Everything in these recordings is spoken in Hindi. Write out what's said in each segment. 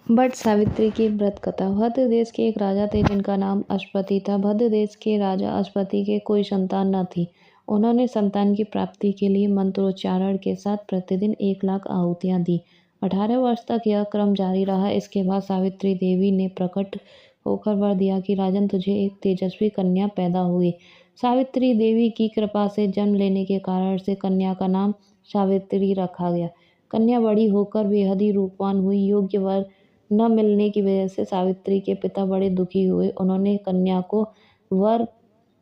बट सावित्री की व्रत कथा। भद्र देश के एक राजा थे जिनका नाम अश्वपति था। भद्र देश के राजा अश्वपति के कोई संतान न थी। उन्होंने संतान की प्राप्ति के लिए मंत्रोच्चारण के साथ प्रतिदिन 1,00,000 आहुतियां दी। 18 वर्ष तक यह क्रम जारी रहा। इसके बाद सावित्री देवी ने प्रकट होकर वर दिया कि राजन, तुझे एक तेजस्वी कन्या पैदा होगी। सावित्री देवी की कृपा से जन्म लेने के कारण से कन्या का नाम सावित्री रखा गया। कन्या बड़ी होकर बेहद ही रूपवान हुई। योग्य वर न मिलने की वजह से सावित्री के पिता बड़े दुखी हुए। उन्होंने कन्या को वर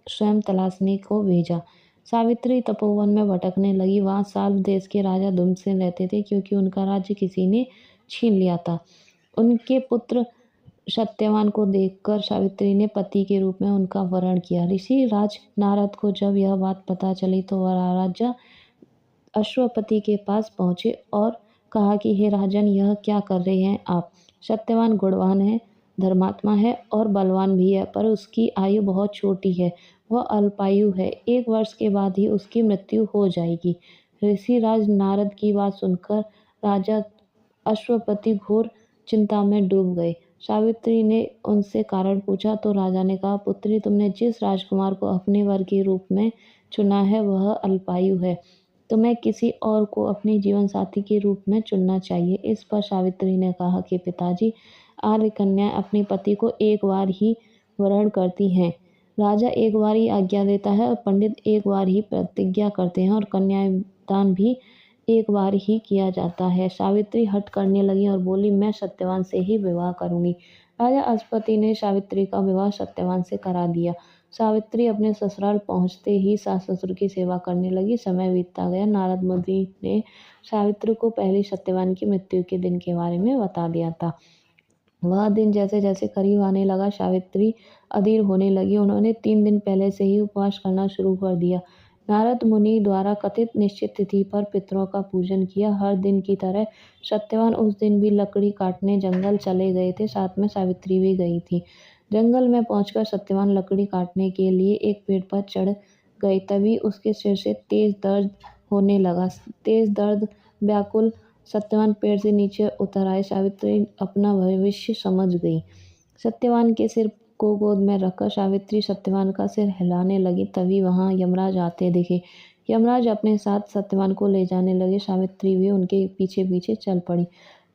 स्वयं तलाशने को भेजा। सावित्री तपोवन में भटकने लगी। वहां साल्व देश के राजा धूमसेन रहते थे, क्योंकि उनका राज्य किसी ने छीन लिया था। उनके पुत्र सत्यवान को देखकर सावित्री ने पति के रूप में उनका वरण किया। ऋषि राज नारद को जब यह बात पता चली तो वह राजा अश्वपति के पास पहुंचे और कहा कि हे राजन, यह क्या कर रहे हैं आप? सत्यवान गुणवान है, धर्मात्मा है और बलवान भी है, पर उसकी आयु बहुत छोटी है। वह अल्पायु है। 1 वर्ष के बाद ही उसकी मृत्यु हो जाएगी। ऋषिराज नारद की बात सुनकर राजा अश्वपति घोर चिंता में डूब गए। सावित्री ने उनसे कारण पूछा तो राजा ने कहा, पुत्री, तुमने जिस राजकुमार को अपने वर के रूप में चुना है वह अल्पायु है। तुम्हें किसी और को अपने जीवन साथी के रूप में चुनना चाहिए। इस पर सावित्री ने कहा कि पिताजी, आर्य कन्याएं अपने पति को एक बार ही वरण करती हैं। राजा एक बार ही आज्ञा देता है और पंडित एक बार ही प्रतिज्ञा करते हैं और कन्याएं दान भी एक बार ही किया जाता है। सावित्री हठ करने लगी और बोली, मैं सत्यवान से ही विवाह करूंगी। राजा अश्वपति ने सावित्री का विवाह सत्यवान से करा दिया। सावित्री अपने ससुराल पहुंचते ही सास ससुर की सेवा करने लगी। समय बीतता गया। नारद मुनि ने सावित्री को पहले सत्यवान की मृत्यु के दिन के बारे में बता दिया था। वह दिन जैसे जैसे करीब आने लगा, सावित्री अधीर होने लगी। उन्होंने 3 दिन पहले से ही उपवास करना शुरू कर दिया। नारद मुनि द्वारा कथित निश्चित तिथि पर पितरों का पूजन किया। हर दिन की तरह सत्यवान उस दिन भी लकड़ी काटने जंगल चले गए थे। साथ में सावित्री भी गई थी। जंगल में पहुंचकर सत्यवान लकड़ी काटने के लिए एक पेड़ पर चढ़ गए। तभी उसके सिर से तेज दर्द होने लगा। तेज दर्द व्याकुल सत्यवान पेड़ से नीचे उतर आए। सावित्री अपना भविष्य समझ गई। सत्यवान के सिर को गोद में रखकर सावित्री सत्यवान का सिर हिलाने लगी। तभी वहां यमराज आते दिखे। यमराज अपने साथ सत्यवान को ले जाने लगे। सावित्री भी उनके पीछे पीछे चल पड़ी।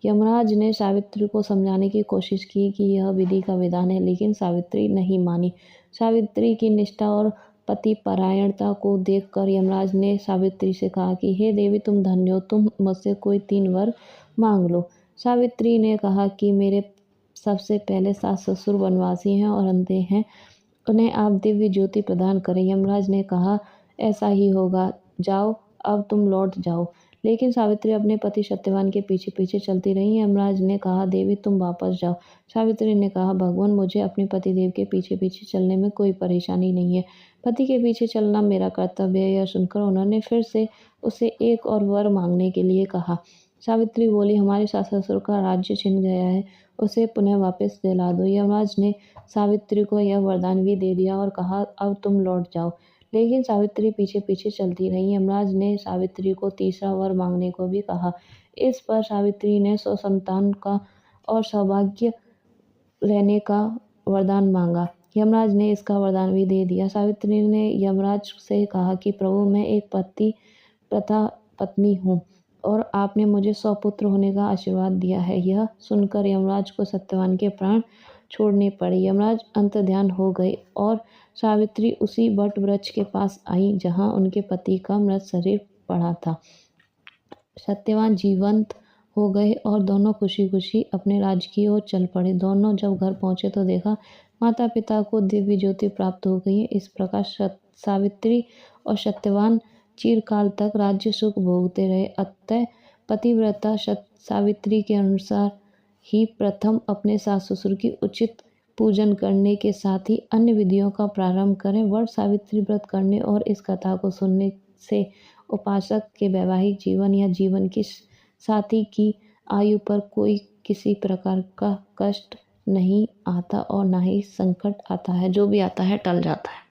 यमराज ने सावित्री को समझाने की कोशिश की कि यह विधि का विधान है, लेकिन सावित्री नहीं मानी। सावित्री की निष्ठा और पति परायणता को देखकर यमराज ने सावित्री से कहा कि हे देवी, तुम धन्य हो, तुम मुझसे कोई 3 वर मांग लो। सावित्री ने कहा कि मेरे सबसे पहले सास ससुर वनवासी हैं और अंधे हैं, उन्हें आप दिव्य ज्योति प्रदान करें। यमराज ने कहा, ऐसा ही होगा, जाओ, अब तुम लौट जाओ। लेकिन सावित्री अपने पति सत्यवान के पीछे पीछे चलती रही। यमराज ने कहा, देवी, तुम वापस जाओ। सावित्री ने कहा, भगवान, मुझे अपने पतिदेव के पीछे पीछे चलने में कोई परेशानी नहीं है। पति के पीछे चलना मेरा कर्तव्य है। यह सुनकर उन्होंने फिर से उसे एक और वर मांगने के लिए कहा। सावित्री बोली, हमारे सास ससुर का राज्य छिन गया है, उसे पुनः वापस दिला दो। यमराज ने सावित्री को यह वरदान भी दे दिया और कहा, अब तुम लौट जाओ। लेकिन सावित्री पीछे पीछे चलती रही। यमराज ने सावित्री को तीसरा वर मांगने को भी कहा। इस पर सावित्री ने सुसंतान का और सौभाग्य रहने का वरदान मांगा। यमराज ने इसका वरदान भी दे दिया। सावित्री ने यमराज से कहा कि प्रभु, मैं एक पति प्रथा पत्नी हूँ और आपने मुझे 100 पुत्र होने का आशीर्वाद दिया है। यह सुनकर यमराज को सत्यवान के प्राण छोड़ने पड़े। यमराज अंतर्ध्यान हो गए और सावित्री उसी वट वृक्ष के पास आई जहाँ उनके पति का मृत शरीर पड़ा था। सत्यवान जीवंत हो गए और दोनों खुशी खुशी अपने राज्य की ओर चल पड़े। दोनों जब घर पहुंचे तो देखा माता पिता को दिव्य ज्योति प्राप्त हो गई है। इस प्रकार सावित्री और सत्यवान चिरकाल तक राज्य सुख भोगते रहे। अतः पतिव्रता सावित्री के अनुसार ही प्रथम अपने सास ससुर की उचित पूजन करने के साथ ही अन्य विधियों का प्रारंभ करें। वट सावित्री व्रत करने और इस कथा को सुनने से उपासक के वैवाहिक जीवन या जीवन की साथी की आयु पर कोई किसी प्रकार का कष्ट नहीं आता और ना ही संकट आता है। जो भी आता है टल जाता है।